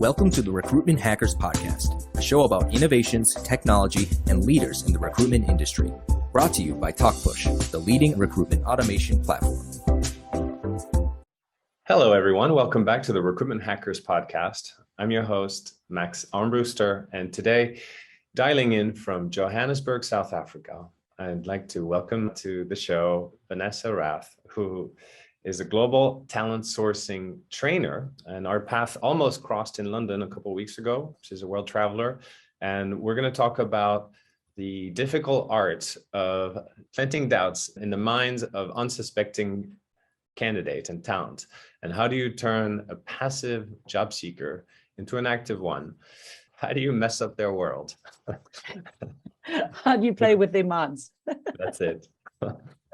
Welcome to the Recruitment Hackers Podcast, a show about innovations, technology, and leaders in the recruitment industry. Brought to you by TalkPush, the leading recruitment automation platform. Hello, everyone. Welcome back to the Recruitment Hackers Podcast. I'm your host, Max Armbruster, and today, dialing in from Johannesburg, South Africa, I'd like to welcome to the show Vanessa Raath, who is a global talent sourcing trainer, and our path almost crossed in London a couple of weeks ago. She's a world traveler, and we're going to talk about the difficult art of planting doubts in the minds of unsuspecting candidates and talent, and how do you turn a passive job seeker into an active one? How do you mess up their world? How do you play with their minds? That's it.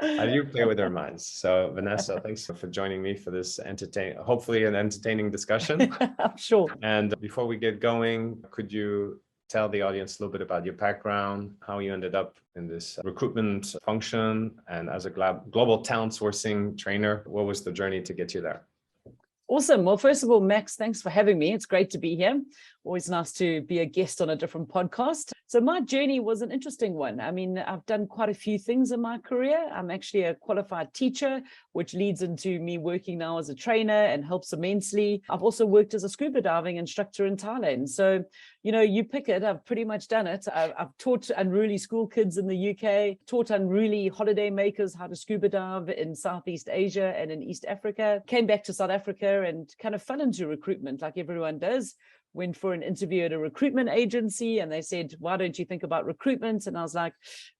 How do you play with their minds? So, Vanessa, thanks for joining me for this hopefully an entertaining discussion. I'm sure. And before we get going, could you tell the audience a little bit about your background, how you ended up in this recruitment function, and as a global talent sourcing trainer, what was the journey to get you there? Awesome. Well, first of all, Max, thanks for having me. It's great to be here. Always nice to be a guest on a different podcast. So my journey was an interesting one. I mean, I've done quite a few things in my career. I'm actually a qualified teacher, which leads into me working now as a trainer and helps immensely. I've also worked as a scuba diving instructor in Thailand. So, you know, you pick it, I've pretty much done it. I've taught unruly school kids in the UK, taught unruly holiday makers how to scuba dive in Southeast Asia and in East Africa, came back to South Africa and kind of fell into recruitment like everyone does. Went for an interview at a recruitment agency and they said, why don't you think about recruitment? And I was like,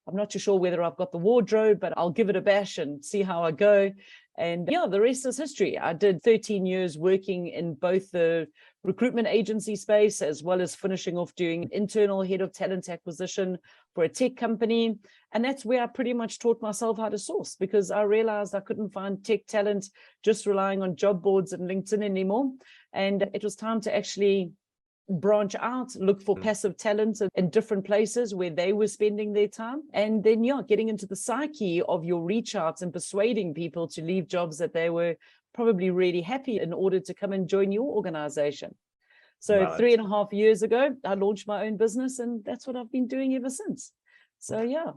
I'm not too sure whether I've got the wardrobe, but I'll give it a bash and see how I go. And yeah, the rest is history. I did 13 years working in both the recruitment agency space as well as finishing off doing internal head of talent acquisition for a tech company. And that's where I pretty much taught myself how to source, because I realized I couldn't find tech talent just relying on job boards and LinkedIn anymore. And it was time to actually branch out, look for passive talent in different places where they were spending their time. And then, yeah, getting into the psyche of your reach outs and persuading people to leave jobs that they were probably really happy in order to come and join your organization. So right. 3.5 years ago, I launched my own business and that's what I've been doing ever since. So yeah,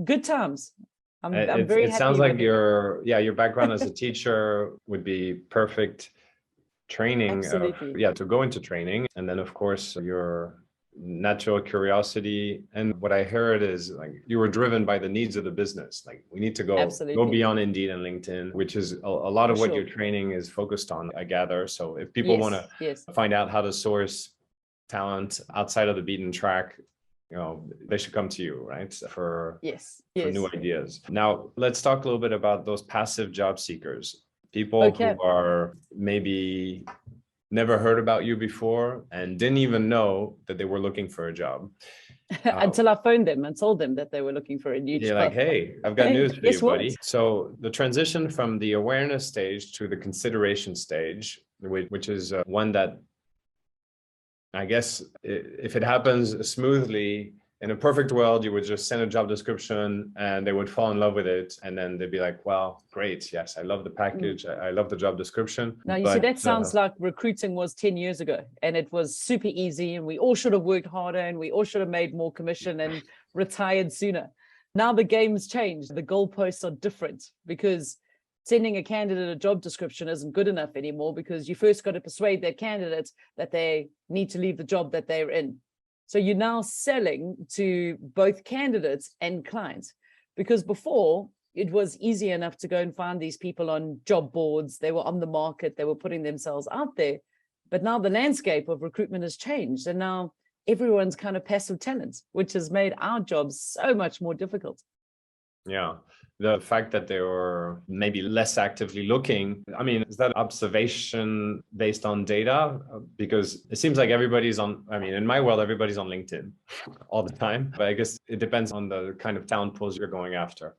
good times. I'm very happy. It sounds like your background as a teacher would be perfect training to go into training, and then of course your natural curiosity, and what I heard is like you were driven by the needs of the business. Like we need to go beyond Indeed and LinkedIn, which is a lot of what your training is focused on, I gather. So if people want to find out how to source talent outside of the beaten track, you know, they should come to you, right? For new ideas. Now let's talk a little bit about those passive job seekers. People who are maybe never heard about you before and didn't even know that they were looking for a job. Until I phoned them and told them that they were looking for a new job. You're like, hey, I've got news for you, buddy. So the transition from the awareness stage to the consideration stage, which is one that I guess if it happens smoothly, in a perfect world, you would just send a job description and they would fall in love with it. And then they'd be like, well, great. Yes, I love the package. I love the job description. Now, you see, that sounds like recruiting was 10 years ago and it was super easy and we all should have worked harder and we all should have made more commission and retired sooner. Now the game's changed. The goalposts are different because sending a candidate a job description isn't good enough anymore, because you first got to persuade that candidate that they need to leave the job that they're in. So you're now selling to both candidates and clients, because before it was easy enough to go and find these people on job boards. They were on the market. They were putting themselves out there. But now the landscape of recruitment has changed. And now everyone's kind of passive talent, which has made our jobs so much more difficult. Yeah. The fact that they were maybe less actively looking, I mean, is that observation based on data? Because it seems like in my world, everybody's on LinkedIn all the time. But I guess it depends on the kind of talent pools you're going after.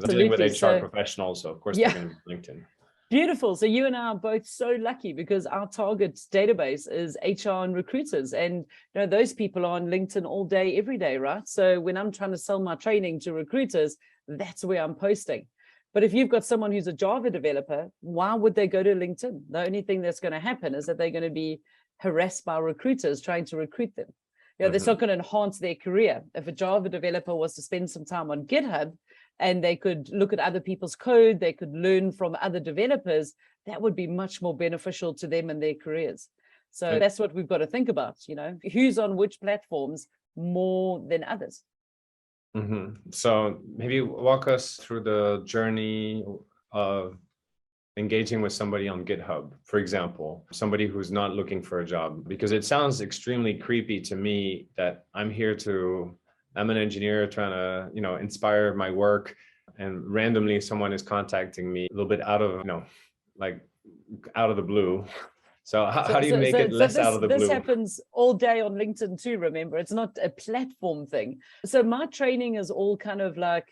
I'm dealing with HR professionals, so of course they're going to be LinkedIn. Beautiful. So you and I are both so lucky because our target database is HR and recruiters. And you know, those people are on LinkedIn all day, every day, right? So when I'm trying to sell my training to recruiters, that's where I'm posting. But if you've got someone who's a Java developer, why would they go to LinkedIn? The only thing that's going to happen is that they're going to be harassed by recruiters trying to recruit them. That's not going to enhance their career. If a Java developer was to spend some time on GitHub and they could look at other people's code, they could learn from other developers, that would be much more beneficial to them and their careers. So that's what we've got to think about, who's on which platforms more than others. So maybe walk us through the journey of engaging with somebody on GitHub, for example, somebody who's not looking for a job, because it sounds extremely creepy to me that I'm an engineer trying to, inspire my work, and randomly someone is contacting me a little bit out of, out of the blue. So how do you make it less out of the blue? This happens all day on LinkedIn too, remember, it's not a platform thing. So my training is all kind of like,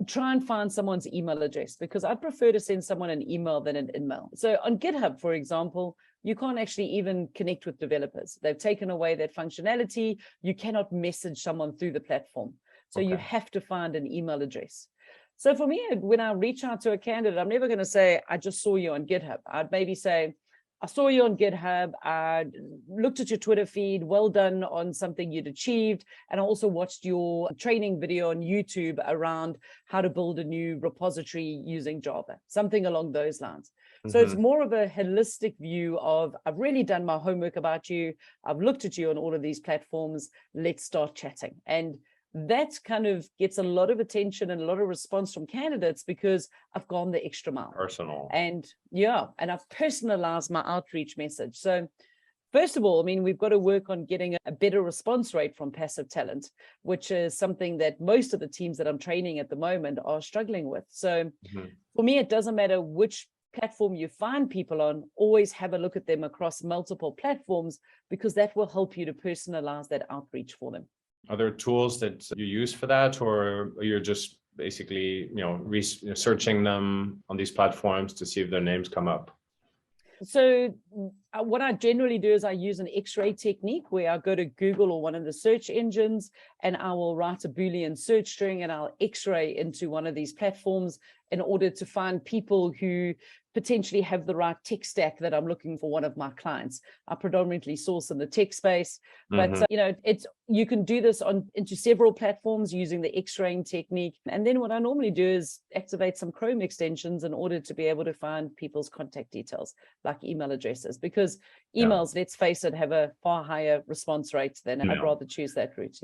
try and find someone's email address, because I prefer to send someone an email than an email. So on GitHub, for example, you can't actually even connect with developers. They've taken away that functionality. You cannot message someone through the platform. So you have to find an email address. So for me, when I reach out to a candidate, I'm never going to say, I just saw you on GitHub. I'd maybe say, I saw you on GitHub, I looked at your Twitter feed, well done on something you'd achieved. And I also watched your training video on YouTube around how to build a new repository using Java, something along those lines. So it's more of a holistic view of, I've really done my homework about you. I've looked at you on all of these platforms. Let's start chatting. And that kind of gets a lot of attention and a lot of response from candidates, because I've gone the extra mile. Personal. And I've personalized my outreach message. So first of all, we've got to work on getting a better response rate from passive talent, which is something that most of the teams that I'm training at the moment are struggling with. So for me, it doesn't matter which platform you find people on, always have a look at them across multiple platforms, because that will help you to personalize that outreach for them. Are there tools that you use for that, or you're just basically, researching them on these platforms to see if their names come up? So what I generally do is I use an X-ray technique, where I go to Google or one of the search engines, and I will write a Boolean search string, and I'll X-ray into one of these platforms in order to find people who potentially have the right tech stack that I'm looking for one of my clients. I predominantly source in the tech space, but you can do this into several platforms using the X-raying technique. And then what I normally do is activate some Chrome extensions in order to be able to find people's contact details, like email addresses, because emails, let's face it, have a far higher response rate than I'd rather choose that route.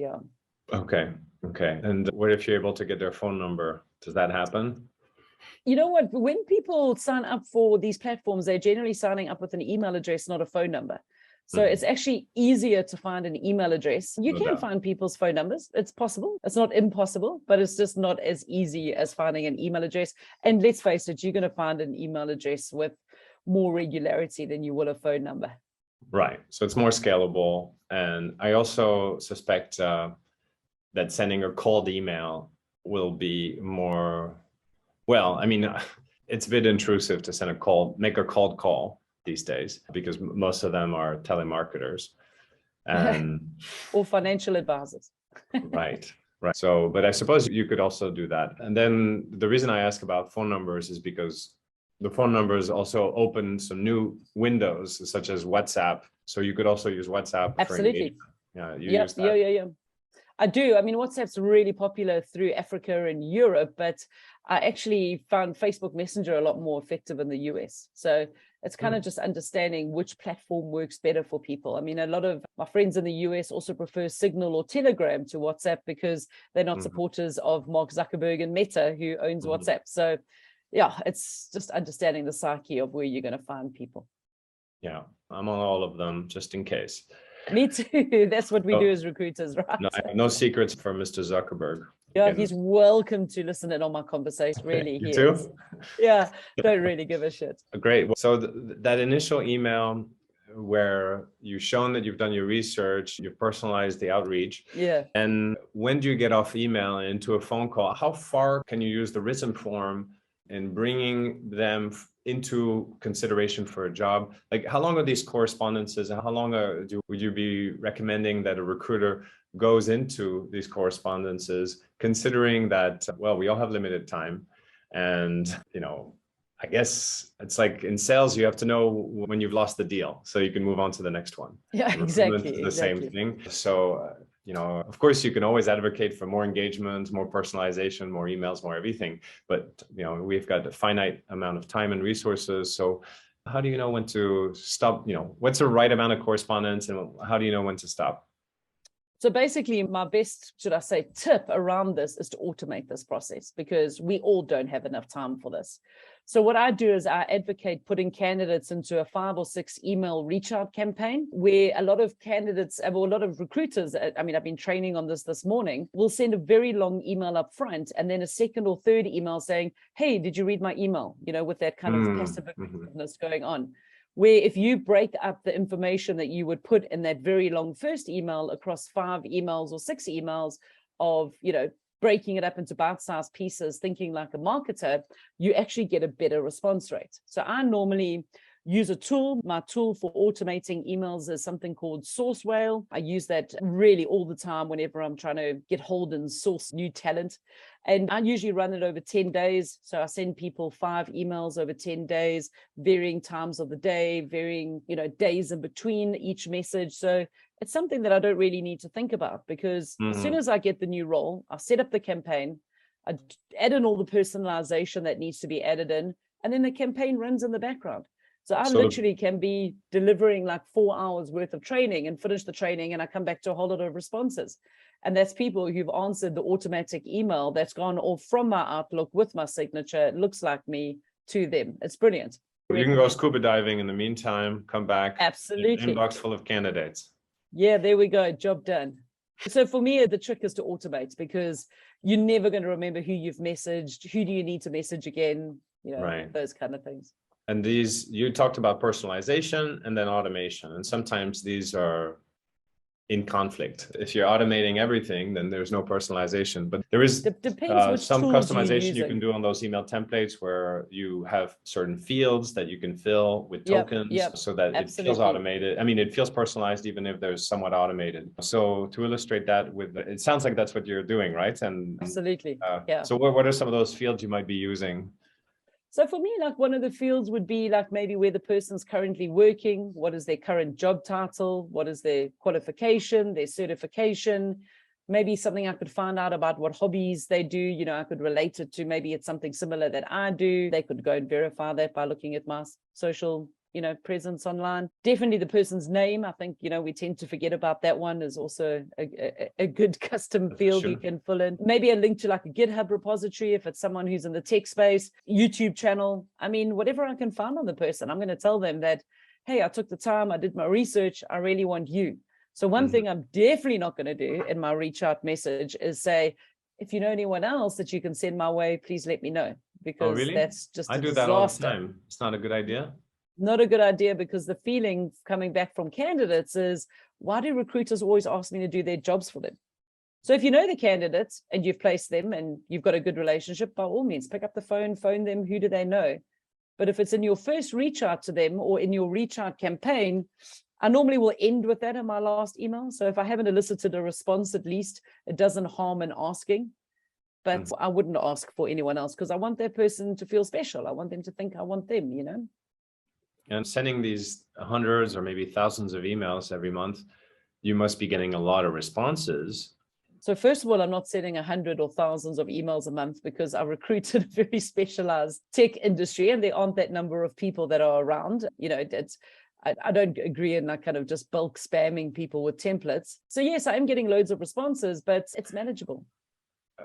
Okay. And what if you're able to get their phone number? Does that happen? You know what? When people sign up for these platforms, they're generally signing up with an email address, not a phone number. So it's actually easier to find an email address. You can find people's phone numbers. It's possible. It's not impossible, but it's just not as easy as finding an email address. And let's face it, you're going to find an email address with more regularity than you will a phone number. Right. So it's more scalable. And I also suspect that sending a cold email will be more... it's a bit intrusive to make a cold call these days, because most of them are telemarketers and or financial advisors. Right. So, but I suppose you could also do that. And then the reason I ask about phone numbers is because the phone numbers also open some new windows, such as WhatsApp. So you could also use WhatsApp. Absolutely. Use that. I do. WhatsApp's really popular through Africa and Europe, but I actually found Facebook Messenger a lot more effective in the US. So it's kind of just understanding which platform works better for people. A lot of my friends in the US also prefer Signal or Telegram to WhatsApp, because they're not supporters of Mark Zuckerberg and Meta, who owns WhatsApp. So it's just understanding the psyche of where you're going to find people. Yeah, I'm on all of them just in case. Me too. That's what we do as recruiters, right? No, I have no secrets for Mr. Zuckerberg. Yeah, he's welcome to listen in on my conversation. Really, you too? Yeah, don't really give a shit. Great. So that initial email where you've shown that you've done your research, you've personalized the outreach. Yeah. And when do you get off email and into a phone call? How far can you use the written form in bringing them into consideration for a job? Like, how long are these correspondences, and how long would you be recommending that a recruiter goes into these correspondences, considering that, well, we all have limited time, and I guess it's like in sales, you have to know when you've lost the deal so you can move on to the next one. Yeah, exactly. The same thing. So, of course, you can always advocate for more engagement, more personalization, more emails, more everything. But, we've got a finite amount of time and resources. So how do you know when to stop? What's the right amount of correspondence, and how do you know when to stop? So basically, my best, should I say, tip around this is to automate this process, because we all don't have enough time for this. So what I do is I advocate putting candidates into a 5 or 6 email reach out campaign, where a lot of candidates, or a lot of recruiters, I mean, I've been training on this morning, will send a very long email up front and then a second or third email saying, hey, did you read my email? With that kind of passive aggressiveness going on. Where if you break up the information that you would put in that very long first email across 5 emails or 6 emails of, breaking it up into bite-sized pieces, thinking like a marketer, you actually get a better response rate. So I normally use a tool. My tool for automating emails is something called Source Whale. I use that really all the time whenever I'm trying to get hold and source new talent. And I usually run it over 10 days. So I send people 5 emails over 10 days, varying times of the day, varying, days in between each message. So it's something that I don't really need to think about, because as soon as I get the new role, I set up the campaign, I add in all the personalization that needs to be added in, and then the campaign runs in the background. So I literally can be delivering like 4 hours worth of training and finish the training, and I come back to a whole lot of responses. And that's people who've answered the automatic email that's gone off from my Outlook with my signature. It looks like me to them. It's brilliant. You can go scuba diving in the meantime, come back. Absolutely. Inbox full of candidates. Yeah, there we go. Job done. So for me, the trick is to automate, because you're never going to remember who you've messaged. Who do you need to message again? Right. Those kind of things. And you talked about personalization and then automation. And sometimes these are in conflict. If you're automating everything, then there's no personalization. But there is some customization you can do on those email templates, where you have certain fields that you can fill with tokens so that it feels automated. I mean, it feels personalized even if there's somewhat automated. So to illustrate that it sounds like that's what you're doing, right? And absolutely. So what are some of those fields you might be using? So for me, like one of the fields would be like maybe where the person's currently working, what is their current job title, what is their qualification, their certification, maybe something I could find out about what hobbies they do. I could relate it to, maybe it's something similar that I do. They could go and verify that by looking at my social presence online. Definitely the person's name. I think, we tend to forget about that one, is also a good custom field you can fill in. Maybe a link to like a GitHub repository if it's someone who's in the tech space, YouTube channel. I mean, whatever I can find on the person, I'm going to tell them that, hey, I took the time, I did my research, I really want you. So one thing I'm definitely not going to do in my reach out message is say, if you know anyone else that you can send my way, please let me know, because that's just I do that all the time. It's not a good idea. Not a good idea, because the feeling coming back from candidates is, why do recruiters always ask me to do their jobs for them? So if you know the candidates and you've placed them and you've got a good relationship, by all means, pick up the phone them. Who do they know? But if it's in your first reach out to them or in your reach out campaign, I normally will end with that in my last email. So if I haven't elicited a response, at least it doesn't harm in asking. But I wouldn't ask for anyone else, because I want that person to feel special. I want them to think I want them, And sending these hundreds or maybe thousands of emails every month, you must be getting a lot of responses. So first of all, I'm not sending 100 or thousands of emails a month, because I recruited a very specialized tech industry and there aren't that number of people that are around. I don't agree in that kind of just bulk spamming people with templates. So yes, I am getting loads of responses, but it's manageable.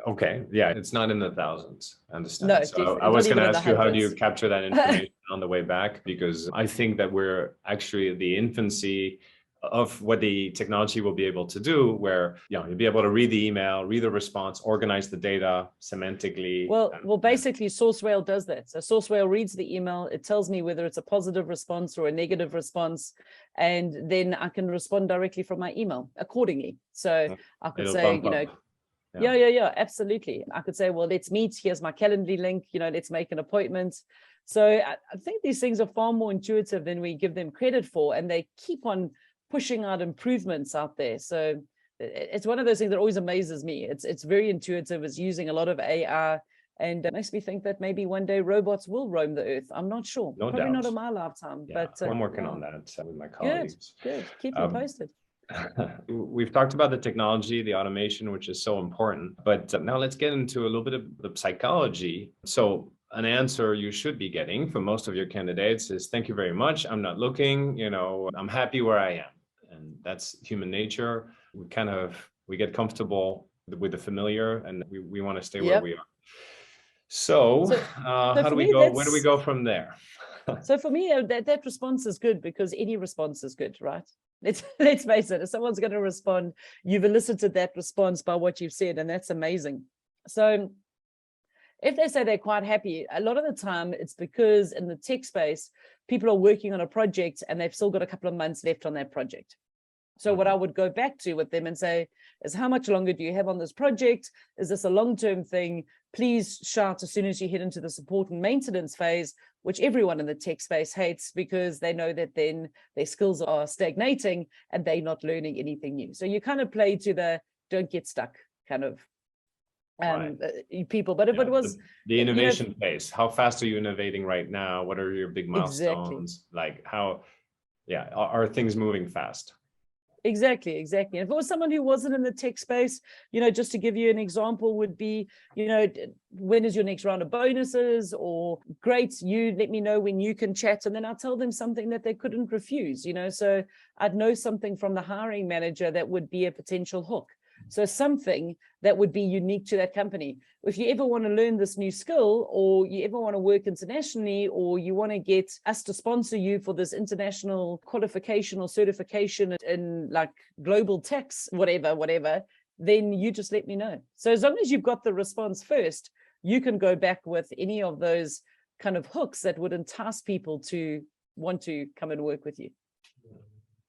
Okay. Yeah. It's not in the thousands. I understand. No, so I was going to ask you, how do you capture that information on the way back? Because I think that we're actually at the infancy of what the technology will be able to do, where you'll be able to read the email, read the response, organize the data semantically. Well, basically Source Whale does that. So Source Whale reads the email, it tells me whether it's a positive response or a negative response, and then I can respond directly from my email accordingly. So I could say, Yeah, absolutely. I could say, well, let's meet. Here's my Calendly link. Let's make an appointment. So I think these things are far more intuitive than we give them credit for, and they keep on pushing out improvements out there. So it's one of those things that always amazes me. It's very intuitive. It's using a lot of AI And it makes me think that maybe one day robots will roam the earth. I'm not sure. No Probably doubt. not in my lifetime. Yeah, But I'm working on that with my colleagues. Good. Keep me posted. We've talked about the technology, the automation, which is so important. But now let's get into a little bit of the psychology. So an answer you should be getting from most of your candidates is, thank you very much. I'm not looking, I'm happy where I am. And that's human nature. We get comfortable with the familiar, and we want to stay where we are. So how do we go? Where do we go from there? So for me, that response is good, because any response is good, right? Let's face it. If someone's going to respond, you've elicited that response by what you've said, and that's amazing. So if they say they're quite happy, a lot of the time it's because in the tech space, people are working on a project and they've still got a couple of months left on that project. So what I would go back to with them and say is, how much longer do you have on this project? Is this a long-term thing? Please shout as soon as you head into the support and maintenance phase, which everyone in the tech space hates, because they know that then their skills are stagnating and they're not learning anything new. So you kind of play to the don't get stuck kind of people. But if it was the innovation phase, how fast are you innovating right now? What are your big milestones? Like are things moving fast? Exactly. And if it was someone who wasn't in the tech space, just to give you an example would be, when is your next round of bonuses? Or great, you let me know when you can chat. And then I'll tell them something that they couldn't refuse, so I'd know something from the hiring manager that would be a potential hook. So something that would be unique to that company. If you ever want to learn this new skill, or you ever want to work internationally, or you want to get us to sponsor you for this international qualification or certification in like global tax, whatever, then you just let me know. So as long as you've got the response first, you can go back with any of those kind of hooks that would entice people to want to come and work with you.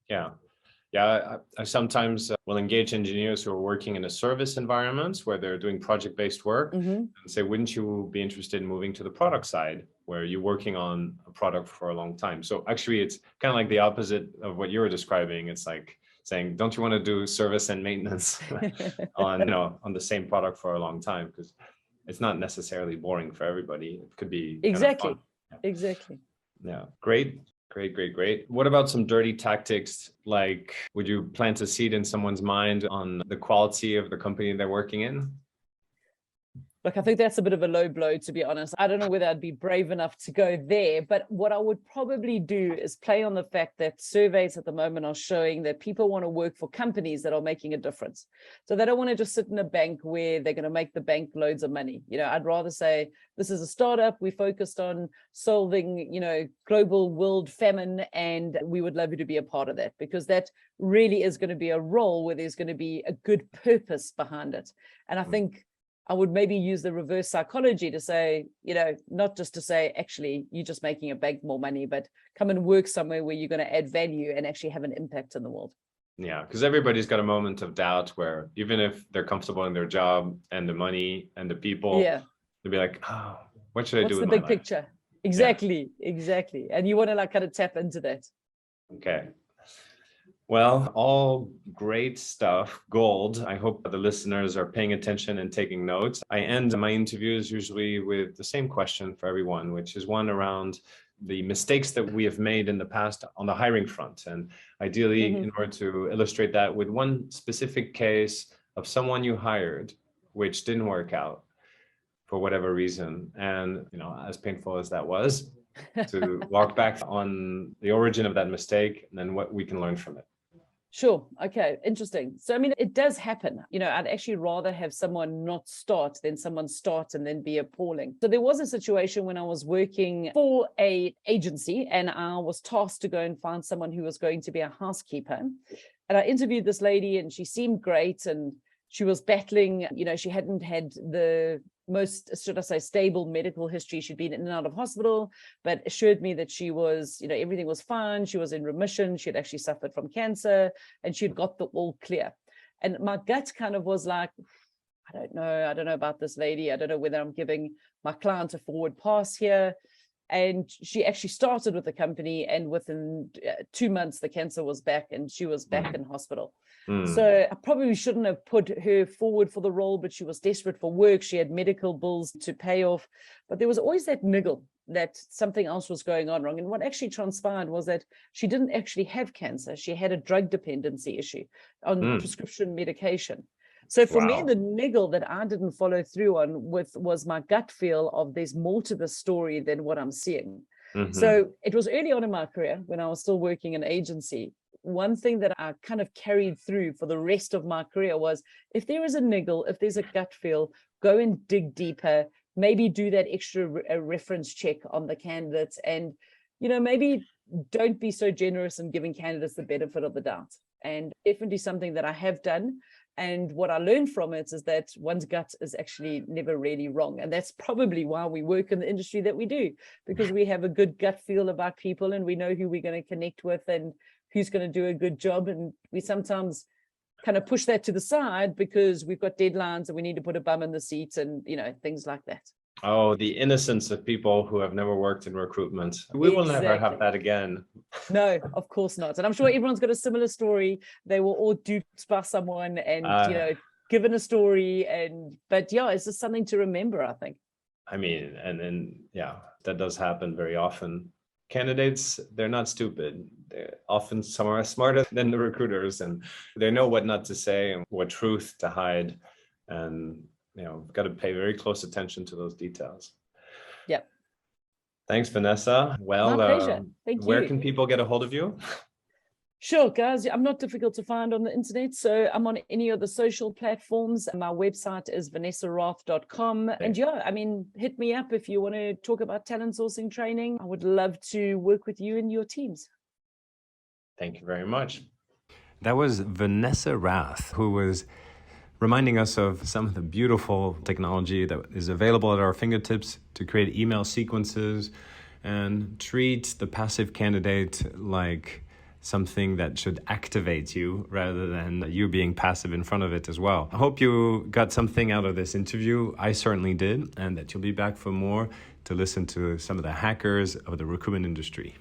Yeah, I sometimes will engage engineers who are working in a service environment where they're doing project-based work and say, wouldn't you be interested in moving to the product side where you're working on a product for a long time? So actually, it's kind of like the opposite of what you were describing. It's like saying, don't you want to do service and maintenance on the same product for a long time? Because it's not necessarily boring for everybody. It could be exactly. kind of fun. Exactly. Yeah, great. What about some dirty tactics? Like, would you plant a seed in someone's mind on the quality of the company they're working in? Look, I think that's a bit of a low blow, to be honest. I don't know whether I'd be brave enough to go there, but what I would probably do is play on the fact that surveys at the moment are showing that people want to work for companies that are making a difference. So they don't want to just sit in a bank where they're going to make the bank loads of money. I'd rather say, this is a startup. We focused on solving, global world famine, and we would love you to be a part of that, because that really is going to be a role where there's going to be a good purpose behind it. And I think I would maybe use the reverse psychology to say, not just to say, actually, you're just making a bank more money, but come and work somewhere where you're going to add value and actually have an impact in the world. Yeah, because everybody's got a moment of doubt where even if they're comfortable in their job and the money and the people, they'll be like, oh, what should I do with my life? What's the big picture? Exactly. And you want to kind of tap into that. Okay. Well, all great stuff, gold. I hope the listeners are paying attention and taking notes. I end my interviews usually with the same question for everyone, which is one around the mistakes that we have made in the past on the hiring front. And ideally, in order to illustrate that with one specific case of someone you hired, which didn't work out for whatever reason. And, as painful as that was, to walk back on the origin of that mistake and then what we can learn from it. Sure. Okay. Interesting. So, it does happen. I'd actually rather have someone not start than someone start and then be appalling. So there was a situation when I was working for an agency and I was tasked to go and find someone who was going to be a housekeeper. And I interviewed this lady and she seemed great and she was battling, she hadn't had the most, should I say, stable medical history. She'd been in and out of hospital, but assured me that she was, everything was fine. She was in remission. She had actually suffered from cancer and she'd got the all clear. And my gut kind of was like, I don't know about this lady. I don't know whether I'm giving my client a forward pass here. And she actually started with the company, and within 2 months, the cancer was back and she was back in hospital. So I probably shouldn't have put her forward for the role, but she was desperate for work. She had medical bills to pay off, but there was always that niggle that something else was going on wrong. And what actually transpired was that she didn't actually have cancer. She had a drug dependency issue on prescription medication. So for me, the niggle that I didn't follow through on was my gut feel of there's more to the story than what I'm seeing. So it was early on in my career when I was still working in agency. One thing that I kind of carried through for the rest of my career was, if there is a niggle, if there's a gut feel, go and dig deeper, maybe do that extra reference check on the candidates, and, maybe don't be so generous in giving candidates the benefit of the doubt. And definitely something that I have done. And what I learned from it is that one's gut is actually never really wrong. And that's probably why we work in the industry that we do, because we have a good gut feel about people and we know who we're going to connect with and who's going to do a good job. And we sometimes kind of push that to the side because we've got deadlines and we need to put a bum in the seat and, things like that. Oh, the innocence of people who have never worked in recruitment. We will never have that again. No, of course not. And I'm sure everyone's got a similar story. They were all duped by someone and, given a story. But it's just something to remember, I think. I mean, that does happen very often. Candidates, they're not stupid. They're often smarter than the recruiters, and they know what not to say and what truth to hide. And got to pay very close attention to those details. Yep. Thanks, Vanessa. Well, my pleasure. Thank you. Where can people get a hold of you? Sure, guys. I'm not difficult to find on the internet, so I'm on any of the social platforms. My website is vanessaraath.com. And hit me up if you want to talk about talent sourcing training. I would love to work with you and your teams. Thank you very much. That was Vanessa Raath, who was reminding us of some of the beautiful technology that is available at our fingertips to create email sequences and treat the passive candidate like something that should activate you rather than you being passive in front of it as well. I hope you got something out of this interview. I certainly did, and that you'll be back for more to listen to some of the hackers of the recruitment industry.